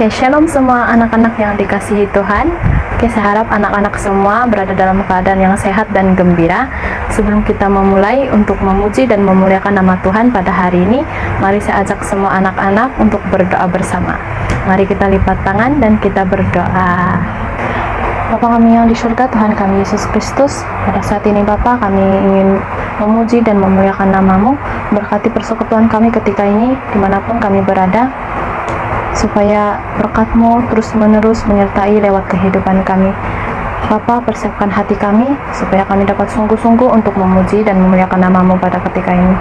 Oke, shalom semua anak-anak yang dikasihi Tuhan. Oke, saya harap anak-anak semua berada dalam keadaan yang sehat dan gembira. Sebelum kita memulai untuk memuji dan memuliakan nama Tuhan pada hari ini, mari saya ajak semua anak-anak untuk berdoa bersama. Mari kita lipat tangan dan kita berdoa. Bapa kami yang di surga, Tuhan kami Yesus Kristus, pada saat ini Bapa, kami ingin memuji dan memuliakan nama-Mu. Berkati persekutuan kami ketika ini, dimanapun kami berada, supaya berkat-Mu terus-menerus menyertai lewat kehidupan kami. Bapa, persiapkan hati kami, supaya kami dapat sungguh-sungguh untuk memuji dan memuliakan nama-Mu pada ketika ini.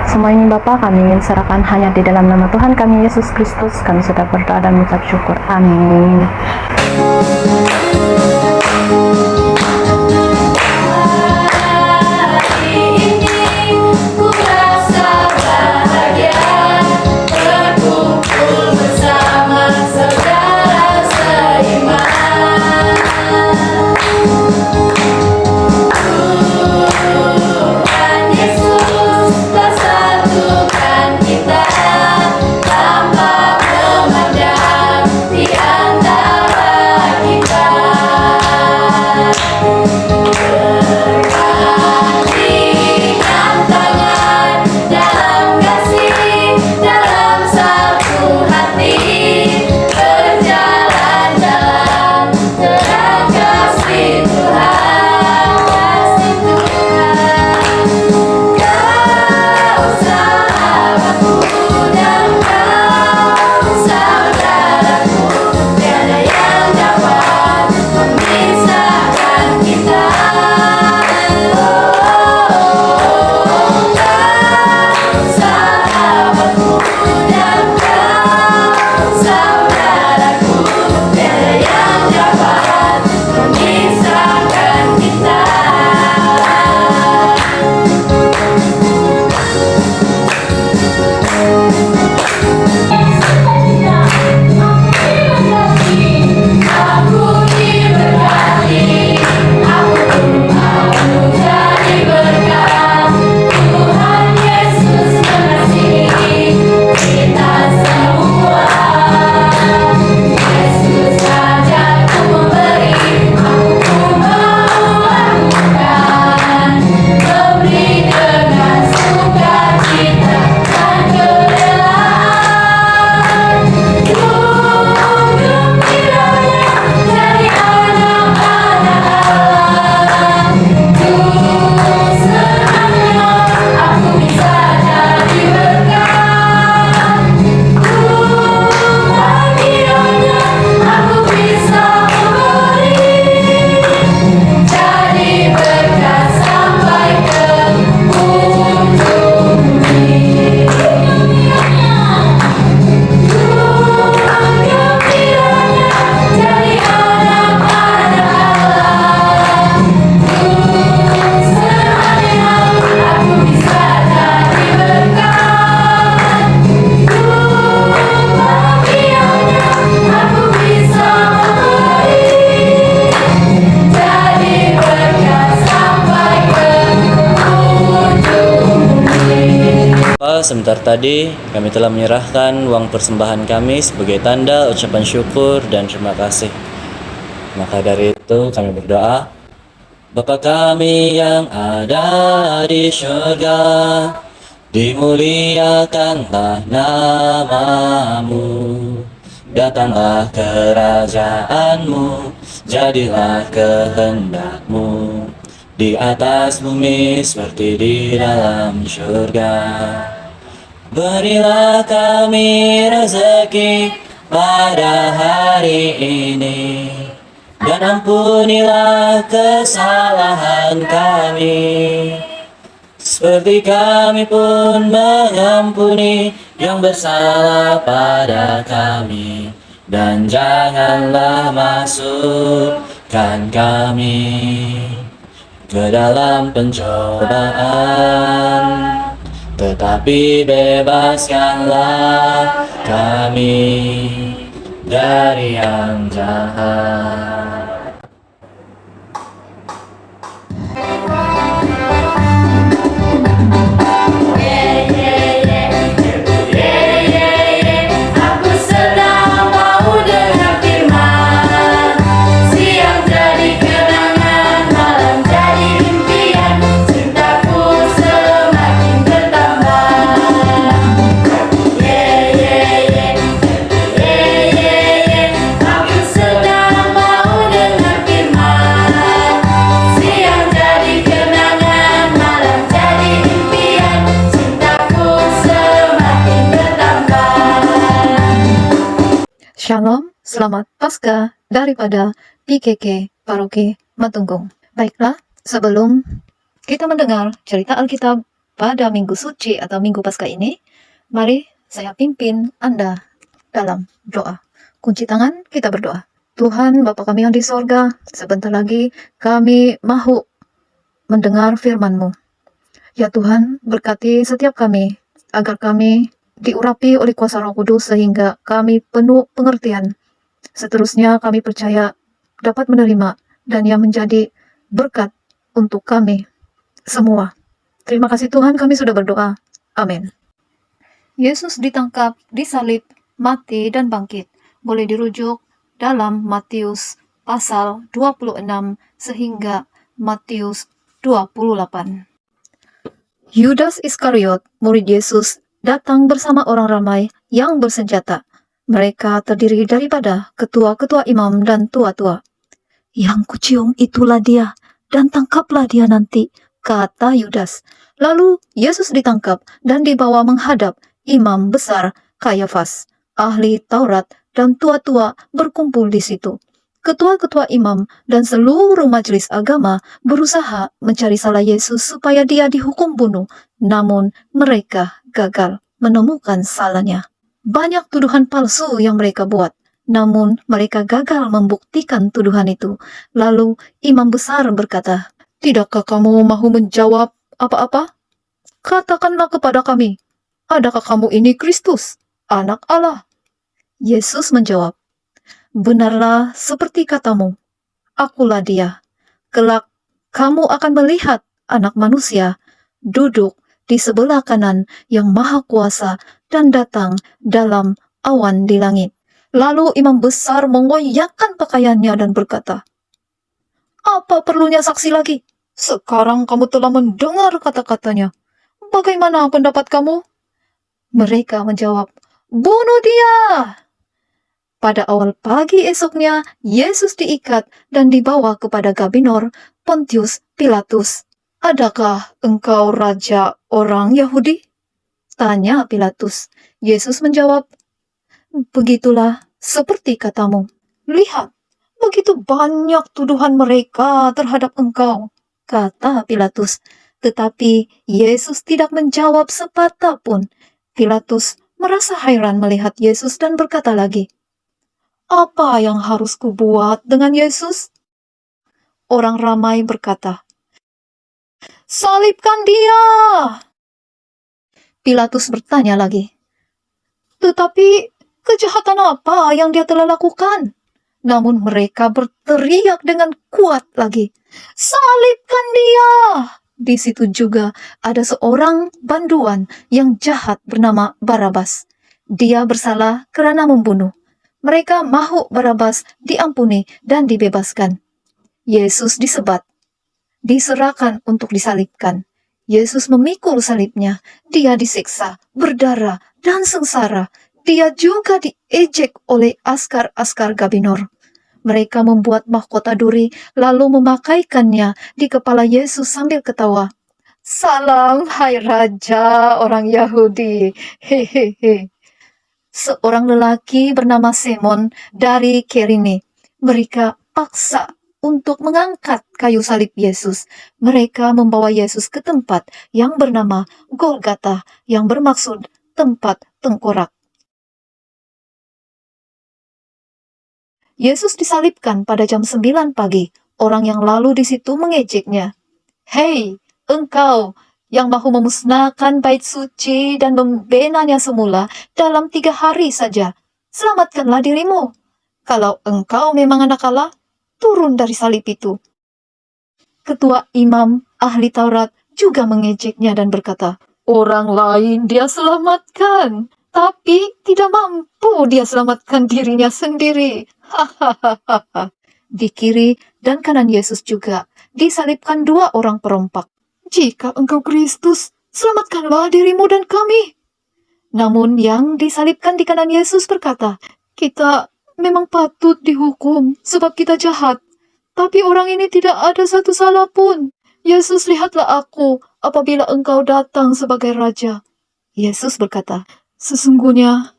Semua ini Bapa, kami ingin serahkan hanya di dalam nama Tuhan kami Yesus Kristus. Kami sudah berdoa dan mengucap syukur. Amin. Sebentar tadi kami telah menyerahkan uang persembahan kami sebagai tanda ucapan syukur dan terima kasih. Maka dari itu kami berdoa, Bapa kami yang ada di surga, dimuliakanlah nama-Mu, datanglah kerajaan-Mu, jadilah kehendak-Mu di atas bumi seperti di dalam surga. Berilah kami rezeki pada hari ini, dan ampunilah kesalahan kami, seperti kami pun mengampuni yang bersalah pada kami. dan janganlah masukkan kami ke dalam pencobaan, tetapi bebaskanlah kami dari yang jahat. Aku sedang mau dengar firman, siang jadi kenangan, malam jadi impian, cintaku semakin bertambah. Aku sedang mau dengar firman, siang jadi kenangan, malam jadi impian, cintaku semakin bertambah. Shalom, selamat Paskah daripada PKK Paroki Matunggung. Baiklah, sebelum kita mendengar cerita Alkitab pada Minggu Suci atau Minggu Paskah ini, mari saya pimpin Anda dalam doa. Kunci tangan, kita berdoa. Tuhan Bapa kami yang di sorga, sebentar lagi kami mahu mendengar firman-Mu. Ya Tuhan, berkati setiap kami, agar kami diurapi oleh kuasa Roh Kudus sehingga kami penuh pengertian. Seterusnya kami percaya dapat menerima dan yang menjadi berkat untuk kami semua. Terima kasih Tuhan, kami sudah berdoa. Amin. Yesus ditangkap, disalib, mati, dan bangkit. Boleh dirujuk dalam Matius pasal 26 sehingga Matius 28. Yudas Iskariot, murid Yesus, datang bersama orang ramai yang bersenjata. Mereka terdiri daripada ketua-ketua imam dan tua-tua. Yang kucium itulah dia, dan tangkaplah dia nanti, kata Yudas. Lalu Yesus ditangkap dan dibawa menghadap imam besar Kayafas, ahli Taurat, dan tua-tua berkumpul di situ. Ketua-ketua imam dan seluruh majelis agama berusaha mencari salah Yesus supaya dia dihukum bunuh, namun mereka gagal menemukan salahnya. Banyak tuduhan palsu yang mereka buat, namun mereka gagal membuktikan tuduhan itu. Lalu imam besar berkata, "Tidakkah kamu mahu menjawab apa-apa? Katakanlah kepada kami, adakah kamu ini Kristus, anak Allah?" Yesus menjawab, "Benarlah seperti katamu, akulah dia. Kelak kamu akan melihat Anak Manusia duduk di sebelah kanan yang Maha Kuasa dan datang dalam awan di langit." Lalu imam besar mengoyakkan pakaiannya dan berkata, "Apa perlunya saksi lagi? Sekarang kamu telah mendengar kata-katanya. Bagaimana pendapat kamu?" Mereka menjawab, "Bunuh dia!" Pada awal pagi esoknya, Yesus diikat dan dibawa kepada Gubernur Pontius Pilatus. "Adakah engkau raja orang Yahudi?" tanya Pilatus. Yesus menjawab, "Begitulah seperti katamu. Lihat, begitu banyak tuduhan mereka terhadap engkau," kata Pilatus. Tetapi Yesus tidak menjawab sepatah pun. Pilatus merasa heran melihat Yesus dan berkata lagi, "Apa yang harus kubuat dengan Yesus?" Orang ramai berkata, "Salibkan dia!" Pilatus bertanya lagi, "Tetapi kejahatan apa yang dia telah lakukan?" Namun mereka berteriak dengan kuat lagi, "Salibkan dia!" Di situ juga ada seorang banduan yang jahat bernama Barabas. Dia bersalah karena membunuh. Mereka mahu Barabas diampuni dan dibebaskan. Yesus disebat, diserahkan untuk disalibkan. Yesus memikul salibnya. Dia disiksa, berdarah, dan sengsara. Dia juga diejek oleh askar-askar Gubernur. Mereka membuat mahkota duri, lalu memakaikannya di kepala Yesus sambil ketawa. "Salam, hai Raja orang Yahudi." Hehehe. Seorang lelaki bernama Simon dari Kirene. Mereka paksa untuk mengangkat kayu salib Yesus. Mereka membawa Yesus ke tempat yang bernama Golgata, yang bermaksud tempat tengkorak. Yesus disalibkan pada jam 9 pagi. Orang yang lalu di situ mengejeknya. Hei, engkau yang mahu memusnahkan bait suci dan membenanya semula dalam 3 hari saja. Selamatkanlah dirimu. Kalau engkau memang anak Allah, turun dari salib itu. Ketua imam ahli Taurat juga mengejeknya dan berkata, orang lain dia selamatkan, tapi tidak mampu dia selamatkan dirinya sendiri. Hahaha. Di kiri dan kanan Yesus juga disalibkan 2 orang perompak. Jika engkau Kristus, selamatkanlah dirimu dan kami. Namun yang disalibkan di kanan Yesus berkata, kita memang patut dihukum sebab kita jahat. Tapi orang ini tidak ada satu salah pun. Yesus, lihatlah aku apabila engkau datang sebagai Raja. Yesus berkata, sesungguhnya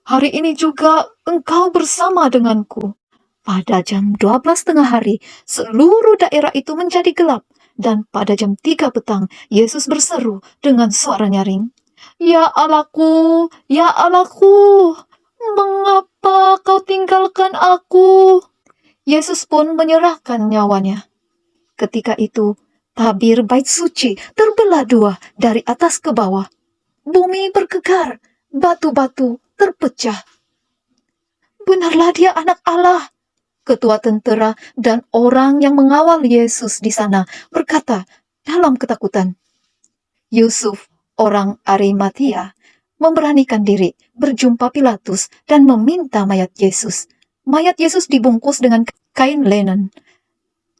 hari ini juga engkau bersama denganku. Pada jam 12 tengah hari, seluruh daerah itu menjadi gelap. Dan pada jam 3 petang, Yesus berseru dengan suara nyaring, ya Allahku, mengapa kau tinggalkan aku? Yesus pun menyerahkan nyawanya. Ketika itu, tabir bait suci terbelah 2 dari atas ke bawah. Bumi bergegar, batu-batu terpecah. Benarlah dia anak Allah. Ketua tentera dan orang yang mengawal Yesus di sana berkata dalam ketakutan. Yusuf, orang Arimatia, memberanikan diri berjumpa Pilatus dan meminta mayat Yesus. Mayat Yesus dibungkus dengan kain linen,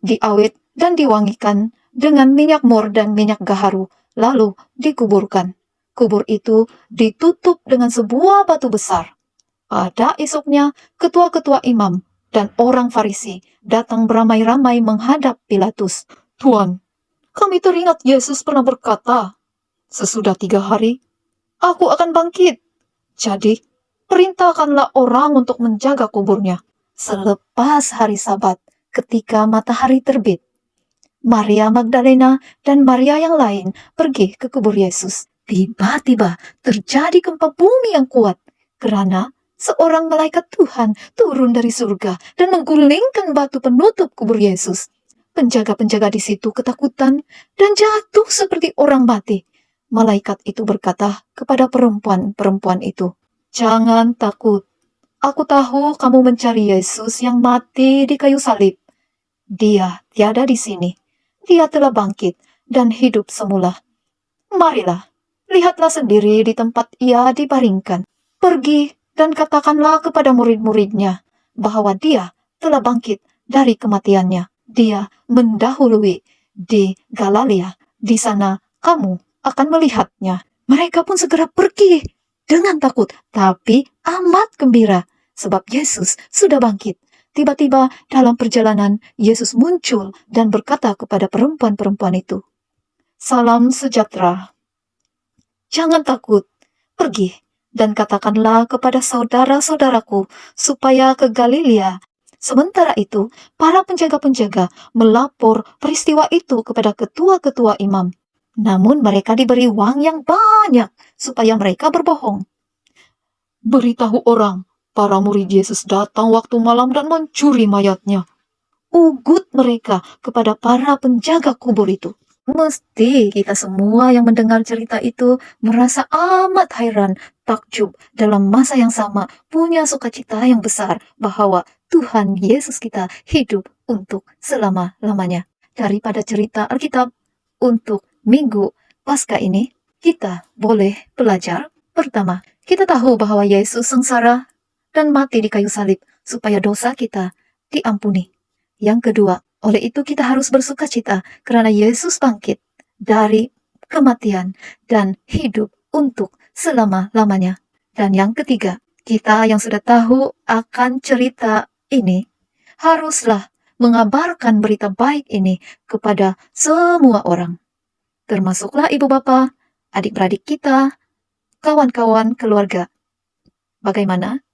diawet dan diwangikan dengan minyak mur dan minyak gaharu, lalu dikuburkan. Kubur itu ditutup dengan sebuah batu besar. Pada esoknya, ketua-ketua imam dan orang Farisi datang beramai-ramai menghadap Pilatus. Tuan, kami teringat Yesus pernah berkata, sesudah 3 hari, aku akan bangkit. Jadi, perintahkanlah orang untuk menjaga kuburnya. Selepas hari Sabat, ketika matahari terbit, Maria Magdalena dan Maria yang lain pergi ke kubur Yesus. Tiba-tiba terjadi gempa bumi yang kuat, karena seorang malaikat Tuhan turun dari surga dan menggulingkan batu penutup kubur Yesus. Penjaga-penjaga di situ ketakutan dan jatuh seperti orang mati. Malaikat itu berkata kepada perempuan-perempuan itu, jangan takut. Aku tahu kamu mencari Yesus yang mati di kayu salib. Dia tiada di sini. Dia telah bangkit dan hidup semula. Marilah, lihatlah sendiri di tempat ia dibaringkan. Pergi dan katakanlah kepada murid-muridnya bahwa dia telah bangkit dari kematiannya. Dia mendahului di Galilea. Di sana kamu akan melihatnya. Mereka pun segera pergi dengan takut, tapi amat gembira, sebab Yesus sudah bangkit. Tiba-tiba dalam perjalanan, Yesus muncul dan berkata kepada perempuan-perempuan itu, salam sejahtera. Jangan takut, pergi dan katakanlah kepada saudara-saudaraku supaya ke Galilea. Sementara itu, para penjaga-penjaga melapor peristiwa itu kepada ketua-ketua imam. Namun mereka diberi uang yang banyak supaya mereka berbohong. Beritahu orang, para murid Yesus datang waktu malam dan mencuri mayatnya. Ugut mereka kepada para penjaga kubur itu. Mesti kita semua yang mendengar cerita itu merasa amat heran, takjub, dalam masa yang sama punya sukacita yang besar bahwa Tuhan Yesus kita hidup untuk selama-lamanya. Daripada cerita Alkitab untuk Minggu Paskah ini, kita boleh belajar. Pertama, kita tahu bahwa Yesus sengsara dan mati di kayu salib supaya dosa kita diampuni. Yang kedua, oleh itu kita harus bersukacita karena Yesus bangkit dari kematian dan hidup untuk selama-lamanya. Dan yang ketiga, kita yang sudah tahu akan cerita ini haruslah mengabarkan berita baik ini kepada semua orang. Termasuklah ibu bapa, adik-beradik kita, kawan-kawan keluarga. Bagaimana?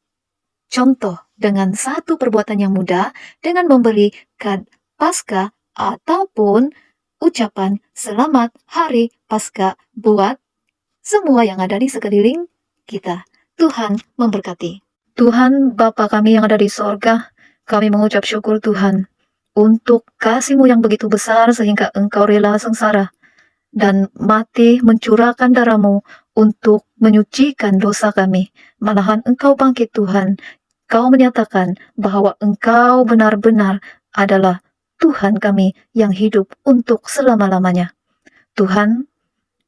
Contoh dengan satu perbuatan yang mudah dengan memberi kad Paskah ataupun ucapan selamat hari Paskah buat semua yang ada di sekeliling kita. Tuhan memberkati. Tuhan Bapa kami yang ada di sorga, Kami mengucap syukur Tuhan untuk kasih-Mu yang begitu besar sehingga Engkau rela sengsara dan mati mencurahkan darah-Mu untuk menyucikan dosa kami. Malahan Engkau bangkit Tuhan. Kau menyatakan bahwa Engkau benar-benar adalah Tuhan kami yang hidup untuk selama-lamanya. Tuhan,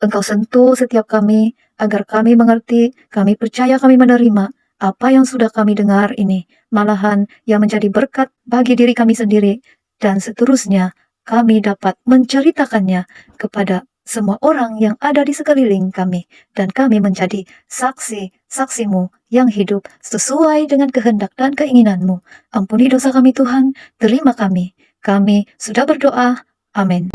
Engkau sentuh setiap kami agar kami mengerti, kami percaya, kami menerima apa yang sudah kami dengar ini. Malahan yang menjadi berkat bagi diri kami sendiri dan seterusnya kami dapat menceritakannya kepada semua orang yang ada di sekeliling kami, dan kami menjadi saksi-saksi-Mu yang hidup sesuai dengan kehendak dan keinginan-Mu. Ampuni dosa kami Tuhan, terima kami. Kami sudah berdoa. Amin.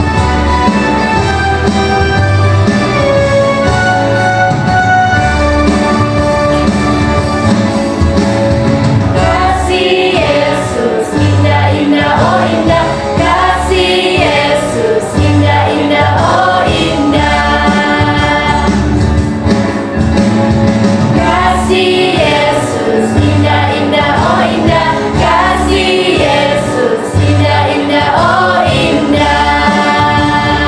Kasih Yesus indah indah oh indah, kasih Yesus indah indah oh indah, kasih Yesus indah indah oh indah, kasih Yesus indah indah oh indah,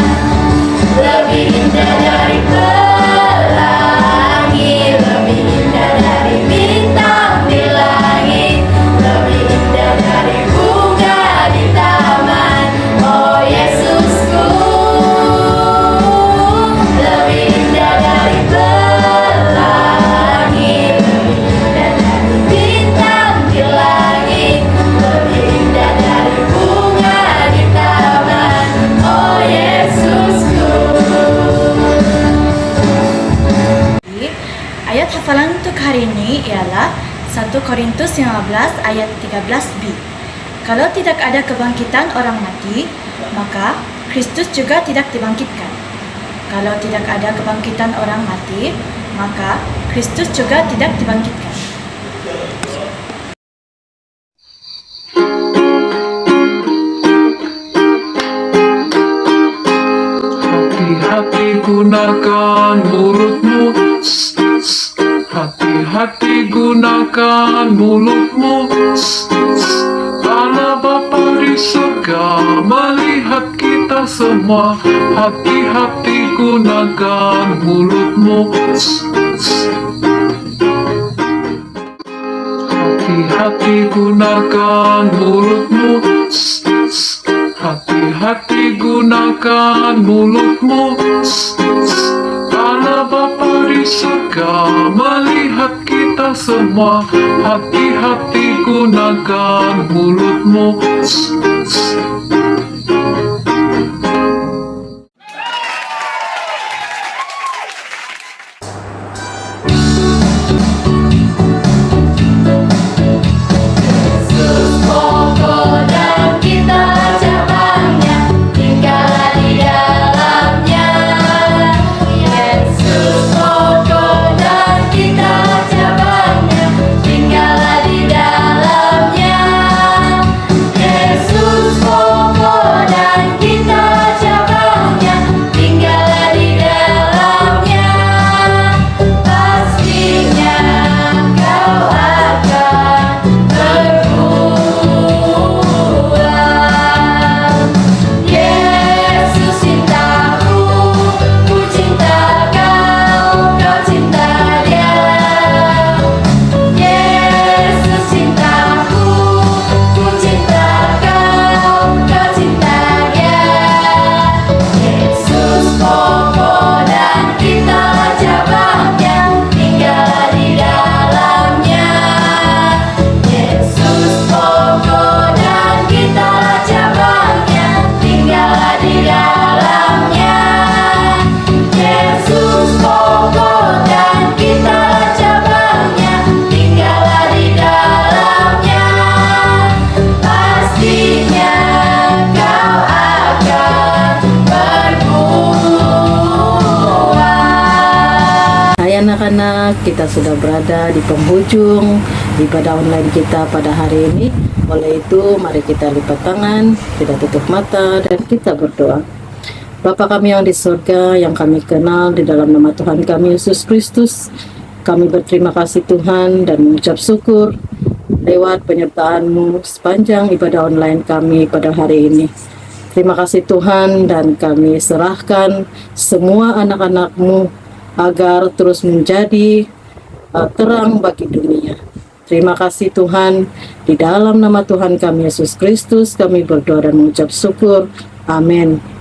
lebih indah dari pelangi, lebih indah dari bintang di langit, lebih indah dari bunga di taman. Oh Yesusku, lebih indah dari pelangi, lebih indah dari bintang di langit, lebih indah dari bunga di taman. Oh Yesusku. Ayat hafalan untuk hari ini ialah 1 Korintus 15 ayat 13b. Kalau tidak ada kebangkitan orang mati, maka Kristus juga tidak dibangkitkan. Kalau tidak ada kebangkitan orang mati, maka Kristus juga tidak dibangkitkan. Hati-hati gunakan mulutmu. Hati-hati gunakan mulutmu. Allah Bapa di surga melihat kita semua. Hati-hati gunakan mulutmu. Hati-hati gunakan mulutmu. Hati-hati gunakan mulutmu. Allah Bapa di surga melihat kita semua. Hati-hati gunakan mulutmu. Yesus pokok dan kita cabangnya, tinggallah di dalamnya. Yesus pokok dan kita cabangnya, tinggallah di dalamnya. Yesus pokok dan kita cabangnya, tinggallah di dalamnya. Pastinya kau akan berbuah. Yesus cintaku, ku cinta kau, kau cinta Dia. Yesus cintaku, ku cinta kau, kau cinta Dia. Yesus pokok dan kita cabangnya, tinggallah di dalamnya. Yesus pokok dan kita cabangnya, tinggallah di dalamnya. Yesus pokok dan kita cabangnya, tinggallah di dalamnya. Pastinya kau akan berbuah. Hai anak-anak, kita sudah berada di penghujung ibadah online kita pada hari ini. Oleh itu, mari kita lipat tangan, kita tutup mata, dan kita berdoa. Bapa kami yang di surga, yang kami kenal di dalam nama Tuhan kami Yesus Kristus, kami berterima kasih Tuhan dan mengucap syukur lewat penyertaan-Mu sepanjang ibadah online kami pada hari ini. Terima kasih Tuhan, dan kami serahkan semua anak-anak-Mu agar terus menjadi terang bagi dunia. Terima kasih Tuhan, di dalam nama Tuhan kami Yesus Kristus kami berdoa dan mengucap syukur. Amin.